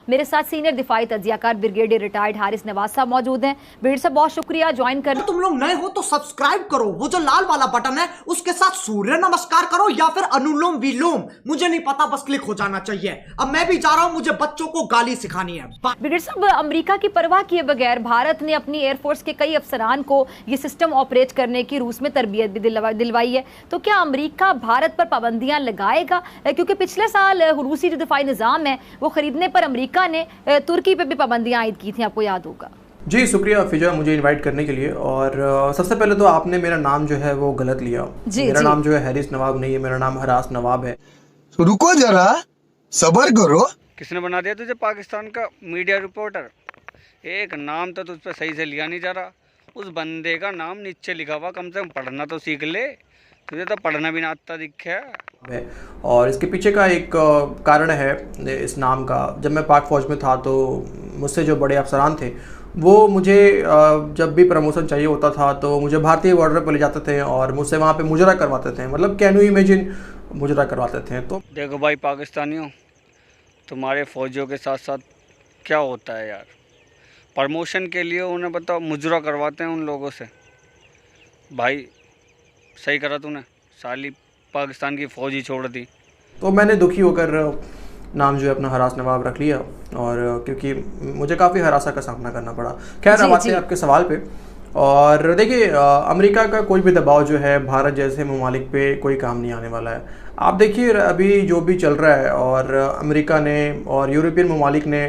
मेरे साथ सीनियर दिफाई तज्जियाकार ब्रिगेडियर रिटायर्ड हारिस नवाज साहब मौजूद हैं। ब्रिगेडियर साहब बहुत शुक्रिया ज्वाइन कर। तुम लोग नए हो तो सब्सक्राइब करो, वो जो लाल वाला बटन है उसके साथ सूर्य नमस्कार करो या फिर अनुलोम विलोम, मुझे नहीं पता, बस क्लिक हो जाना चाहिए। अब मैं भी जा रहा हूं, मुझे बच्चों को गाली सिखानी है। ब्रिगेडियर साहब, अमेरिका की परवाह किए बगैर भारत ने अपनी एयरफोर्स के कई अफसरान को ये सिस्टम ऑपरेट करने की रूस में तरबियत भी दिलवाई है, तो क्या अमेरिका भारत पर पाबंदियां लगाएगा? क्योंकि पिछले साल रूसी जो दिफाई निज़ाम है वो खरीदने पर अमेरिका ने तुर्की पे भी पाबंदियां आयद की थी, आपको याद होगा। जी शुक्रिया फिजा मुझे इनवाइट करने के लिए। और सबसे पहले तो आपने मेरा नाम जो है वो गलत लिया। मेरा नाम जो है हैरिस नवाब नहीं है, मेरा नाम हरास नवाब है। तो रुको जरा, सबर करो। किसने बना दिया तुझे पाकिस्तान का मीडिया रिपोर्टर? एक नाम तो तुझ पे सही से लिया नहीं जा रहा। उस बंदे का नाम नीचे लिखा हुआ, कम से कम पढ़ना तो सीख ले, तुझे तो पढ़ना भी ना आता दिखे है। और इसके पीछे का एक कारण है इस नाम का। जब मैं पाक फ़ौज में था तो मुझसे जो बड़े अफसरान थे वो मुझे जब भी प्रमोशन चाहिए होता था तो मुझे भारतीय बॉर्डर पर ले जाते थे और मुझसे वहाँ पे मुजरा करवाते थे। मतलब कैन यू इमेजिन, मुजरा करवाते थे। तो देखो भाई पाकिस्तानियों, तुम्हारे फ़ौजियों के साथ साथ क्या होता है यार, प्रमोशन के लिए उन्हें बताओ मुजरा करवाते हैं उन लोगों से। भाई सही करा तूने, साली पाकिस्तान की फ़ौज ही छोड़ दी। तो मैंने दुखी होकर नाम जो है अपना हरास नवाब रख लिया, और क्योंकि मुझे काफ़ी हरासा का सामना करना पड़ा। खैर अब आते हैं आपके सवाल पे। और देखिए अमेरिका का कोई भी दबाव जो है भारत जैसे ममालिक पे कोई काम नहीं आने वाला है। आप देखिए अभी जो भी चल रहा है, और अमेरिका ने और यूरोपियन ममालिक ने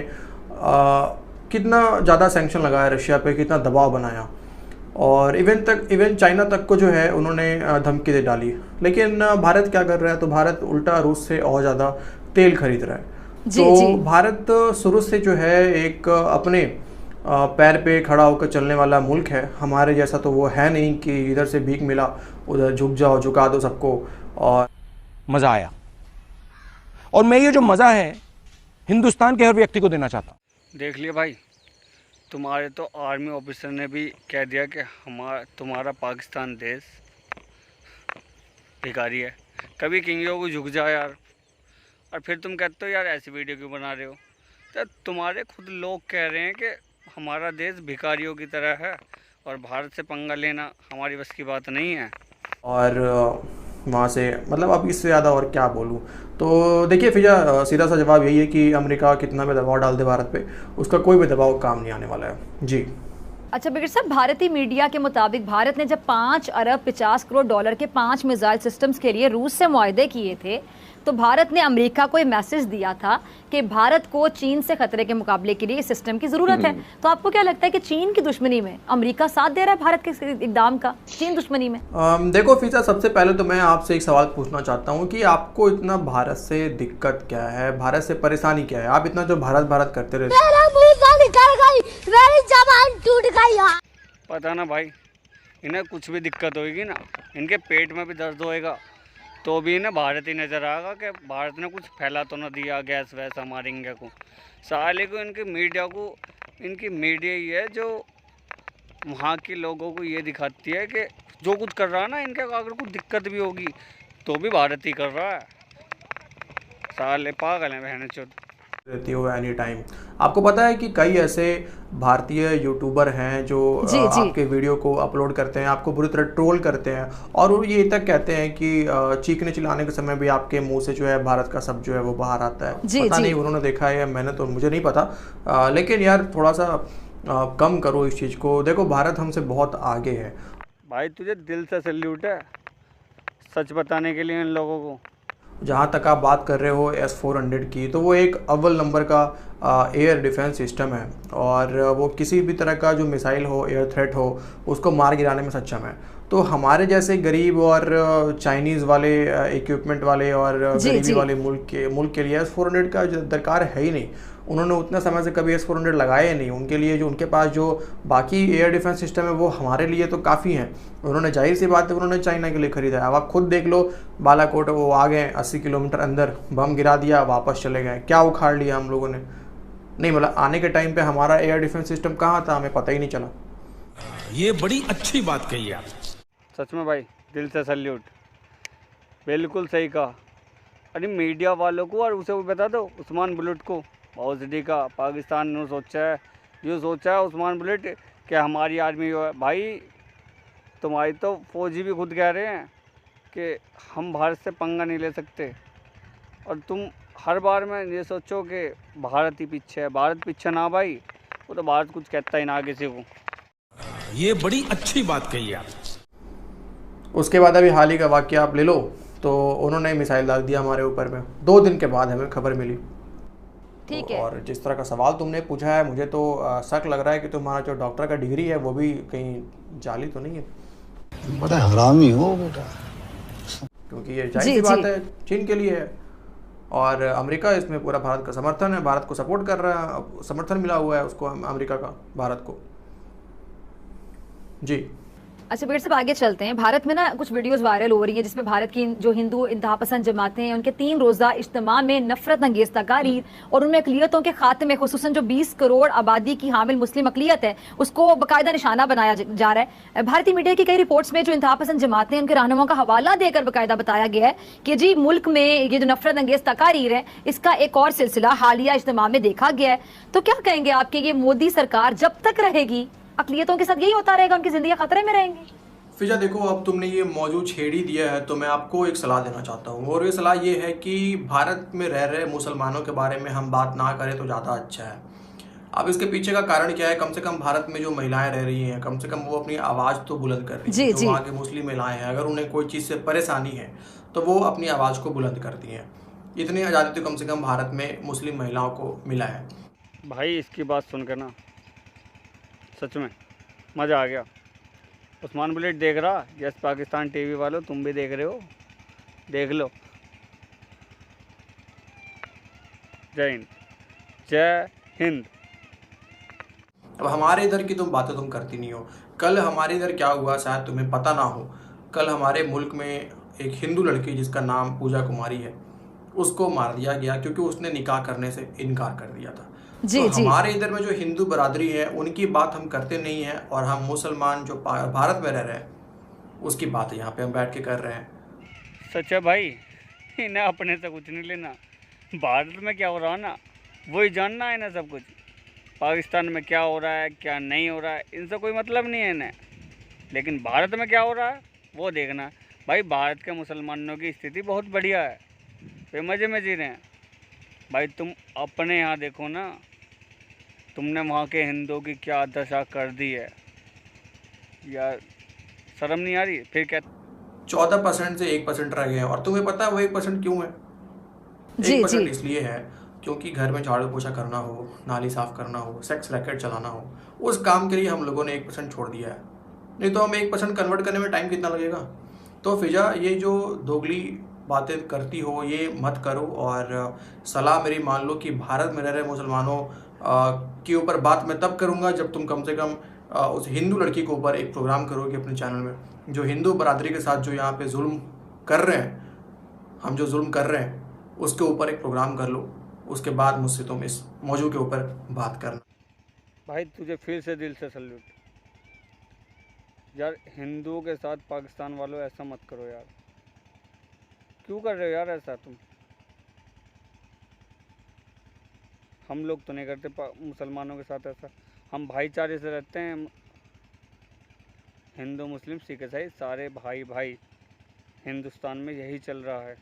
कितना ज़्यादा सैंक्शन लगाया रशिया पे, कितना दबाव बनाया, और इवन चाइना तक को जो है उन्होंने धमकी दे डाली। लेकिन भारत क्या कर रहा है? तो भारत उल्टा रूस से और ज़्यादा तेल खरीद रहा है। तो भारत शुरू से जो है एक अपने पैर पे खड़ा होकर चलने वाला मुल्क है। हमारे जैसा तो वो है नहीं कि इधर से भीख मिला उधर झुक जाओ, झुका दो सबको। और मज़ा आया, और मैं ये जो मज़ा है हिंदुस्तान के हर व्यक्ति को देना चाहता हूँ। देख लिया भाई, तुम्हारे तो आर्मी ऑफिसर ने भी कह दिया कि तुम्हारा पाकिस्तान देश भिखारी है। कभी किंगियों को झुक जा यार। और फिर तुम कहते हो यार ऐसी वीडियो क्यों बना रहे हो? तो तुम्हारे खुद लोग कह रहे हैं कि हमारा देश भिखारियों की तरह है और भारत से पंगा लेना हमारी बस की बात नहीं है। और वहाँ से मतलब अब इससे ज़्यादा और क्या बोलूँ। तो देखिए फिजा, सीधा सा जवाब यही है कि अमेरिका कितना भी दबाव डाल दे भारत पे, उसका कोई भी दबाव काम नहीं आने वाला है जी। अच्छा ब्रिगेडियर साहब, भारतीय मीडिया के मुताबिक भारत ने जब 5 अरब 50 करोड़ डॉलर के 5 मिसाइल सिस्टम्स के लिए रूस से मुआहदे किए थे, तो भारत ने अमेरिका को ये मैसेज दिया था कि भारत को चीन से खतरे के मुकाबले के लिए इस सिस्टम की ज़रूरत है। तो आपको क्या लगता है कि चीन की दुश्मनी में अमेरिका साथ दे रहा है भारत के इकदाम का, चीन दुश्मनी में? देखो फिजा, सबसे पहले तो मैं आपसे एक सवाल पूछना चाहता हूँ कि आपको इतना भारत से दिक्कत क्या है, भारत से परेशानी क्या है? आप इतना जो भारत भारत करते रहते, पता ना भाई, इन्हें कुछ भी दिक्कत होगी ना, इनके पेट में भी दर्द होएगा तो भी इन्हें भारत ही नज़र आएगा कि भारत ने कुछ फैला तो ना दिया गैस वैस हमारे इंडिया को। साले को इनकी मीडिया ही है जो वहाँ के लोगों को ये दिखाती है कि जो कुछ कर रहा है ना, इनके अगर कुछ दिक्कत भी होगी तो भी भारत ही कर रहा है। साले पागल हैं बहन चोद रहती हो एनी टाइम। आपको पता है कि कई ऐसे भारतीय यूट्यूबर हैं जो आपके वीडियो को अपलोड करते हैं, आपको बुरी तरह ट्रोल करते हैं, और वो ये तक कहते हैं कि चीखने चिल्लाने के समय भी आपके मुंह से जो है भारत का शब्द जो है वो बाहर आता है। पता नहीं उन्होंने देखा है या मैंने, तो मुझे नहीं पता। लेकिन यार थोड़ा सा कम करो इस चीज़ को। देखो भारत हमसे बहुत आगे है भाई, तुझे दिल से सैल्यूट है सच बताने के लिए इन लोगों को। जहाँ तक आप बात कर रहे हो S-400 की, तो वो एक अव्वल नंबर का एयर डिफेंस सिस्टम है, और वो किसी भी तरह का जो मिसाइल हो, एयर थ्रेट हो, उसको मार गिराने में सक्षम है। तो हमारे जैसे गरीब और चाइनीज़ वाले इक्विपमेंट वाले और गरीबी वाले मुल्क के लिए S-400 का दरकार है ही नहीं। उन्होंने उतना समय से कभी S-400 लगाए नहीं। उनके लिए जो उनके पास जो बाकी एयर डिफेंस सिस्टम है वो हमारे लिए तो काफ़ी हैं। उन्होंने जाहिर सी बात है उन्होंने चाइना के लिए ख़रीदा है। अब आप खुद देख लो, बालाकोट वो आ गए 80 किलोमीटर अंदर, बम गिरा दिया, वापस चले गए। क्या उखाड़ लिया हम लोगों ने? नहीं, मतलब आने के टाइम पे हमारा एयर डिफेंस सिस्टम कहाँ था, हमें पता ही नहीं चला। ये बड़ी अच्छी बात कही आप। सच में भाई, दिल से सैल्यूट, बिल्कुल सही कहा। अरे मीडिया वालों को और उसे भी बता दो, उस्मान बुलट को, भोसडी का पाकिस्तान ने सोचा है उस्मान बुलेट कि हमारी आर्मी जो है भाई, तुम्हारी तो फौजी भी खुद कह रहे हैं कि हम भारत से पंगा नहीं ले सकते, और तुम हर बार में ये सोचो कि भारत ही पीछे है। भारत पीछे ना भाई, वो तो भारत कुछ कहता ही ना किसी को। ये बड़ी अच्छी बात कही आप। उसके बाद अभी हाल ही का वाक्य आप ले लो, तो उन्होंने मिसाइल दाग दिया हमारे ऊपर में 2 दिन के बाद हमें खबर मिली। ठीक है। और जिस तरह का सवाल तुमने पूछा है, मुझे तो शक लग रहा है कि तुम्हारा जो डॉक्टर का डिग्री है वो भी कहीं जाली तो नहीं है। बड़ा हरामी हो बेटा। क्योंकि ये जाहिर सी बात है, चीन के लिए है और अमेरिका इसमें पूरा भारत का समर्थन है, भारत को सपोर्ट कर रहा है, समर्थन मिला हुआ है उसको, अमेरिका का भारत को। जी अच्छा, बेट साहब आगे चलते हैं। भारत में ना कुछ वीडियोस वायरल हो रही है जिसमें भारत की जो हिंदू इंतहा पसंद जमातें हैं उनके 3 रोज़ा इज्तिमा में नफरत अंगेज तकारीर और उनमें अकलियतों के खात्मे, खुसूसन जो 20 करोड़ आबादी की हामिल मुस्लिम अकलियत है उसको बाकायदा निशाना बनाया जा रहा है। भारतीय मीडिया की कई रिपोर्ट्स में जो इंतहा पसंद जमातें हैं उनके रहनुमाओं का हवाला देकर बाकायदा बताया गया है कि जी मुल्क में ये जो नफरत अंगेज तकारीर है इसका एक और सिलसिला हालिया इज्तिमा में देखा गया है। तो क्या कहेंगे आपके, ये मोदी सरकार जब तक रहेगी अकलियतों के साथ यही होता रहेगा, उनकी जिंदगी खतरे में रहेंगी? फिजा देखो, अब तुमने ये मौजू छेड़ ही दिया है तो मैं आपको एक सलाह देना चाहता हूँ, और ये सलाह ये है कि भारत में रह रहे मुसलमानों के बारे में हम बात ना करें तो ज़्यादा अच्छा है। अब इसके पीछे का कारण क्या है? कम से कम भारत में जो महिलाएं रह रही हैं, कम से कम वो अपनी आवाज़ तो बुलंद कर रही हैं। जो वहाँ की मुस्लिम महिलाएं हैं, अगर उन्हें कोई चीज़ से परेशानी है तो वो अपनी आवाज़ को बुलंद करती हैं। इतनी आज़ादी तो कम से कम भारत में मुस्लिम महिलाओं को मिला है। भाई इसकी बात सुनकर ना सच में मज़ा आ गया। उस्मान बुलेट देख रहा, यस पाकिस्तान टीवी वालों तुम भी देख रहे हो, देख लो। जय हिंद, जय हिंद। अब हमारे इधर की बातें तुम करती नहीं हो। कल हमारे इधर क्या हुआ शायद तुम्हें पता ना हो। कल हमारे मुल्क में एक हिंदू लड़की जिसका नाम पूजा कुमारी है, उसको मार दिया गया क्योंकि उसने निकाह करने से इनकार कर दिया था। तो हमारे इधर में जो हिंदू बरादरी है उनकी बात हम करते नहीं हैं, और हम मुसलमान जो भारत में रह रहे हैं उसकी बात यहाँ पे हम बैठ के कर रहे हैं। सच है भाई, इन्हें अपने से कुछ नहीं लेना। भारत में क्या हो रहा है ना वही जानना है ना सब कुछ। पाकिस्तान में क्या हो रहा है क्या नहीं हो रहा है इनसे कोई मतलब नहीं है इन्हें, लेकिन भारत में क्या हो रहा है वो देखना। भाई भारत के मुसलमानों की स्थिति बहुत बढ़िया है, वे मज़े में जी रहे हैं। भाई तुम अपने यहाँ देखो ना, तुमने वहाँ के हिंदुओं की क्या दशा कर दी है यार, शर्म नहीं आ रही? फिर क्या 14% से 1% रह गए हैं, और तुम्हें पता है वो 1% क्यों है? 1% इसलिए है क्योंकि घर में झाड़ू पोछा करना हो, नाली साफ करना हो, सेक्स रैकेट चलाना हो, उस काम के लिए हम लोगों ने 1% छोड़ दिया है। नहीं तो हम 1% कन्वर्ट करने में टाइम कितना लगेगा? तो फिजा, ये जो दोगली बातें करती हो ये मत करो, और सलाह मेरी मान लो कि भारत में रह रहे मुसलमानों के ऊपर बात मैं तब करूँगा जब तुम कम से कम उस हिंदू लड़की के ऊपर एक प्रोग्राम करोगे अपने चैनल में, जो हिंदू बरादरी के साथ जो यहाँ पे जुल्म कर रहे हैं, हम जो जुल्म कर रहे हैं उसके ऊपर एक प्रोग्राम कर लो। उसके बाद मुझसे तुम इस मौजू के ऊपर बात करना। भाई तुझे फिर से दिल से सल्यूट यार। हिंदुओं के साथ पाकिस्तान वालों ऐसा मत करो यार, क्यों कर रहे हो यार ऐसा तुम? हम लोग तो नहीं करते मुसलमानों के साथ ऐसा, हम भाईचारे से रहते हैं। हिंदू मुस्लिम सिख ईसाई सारे भाई भाई, हिंदुस्तान में यही चल रहा है।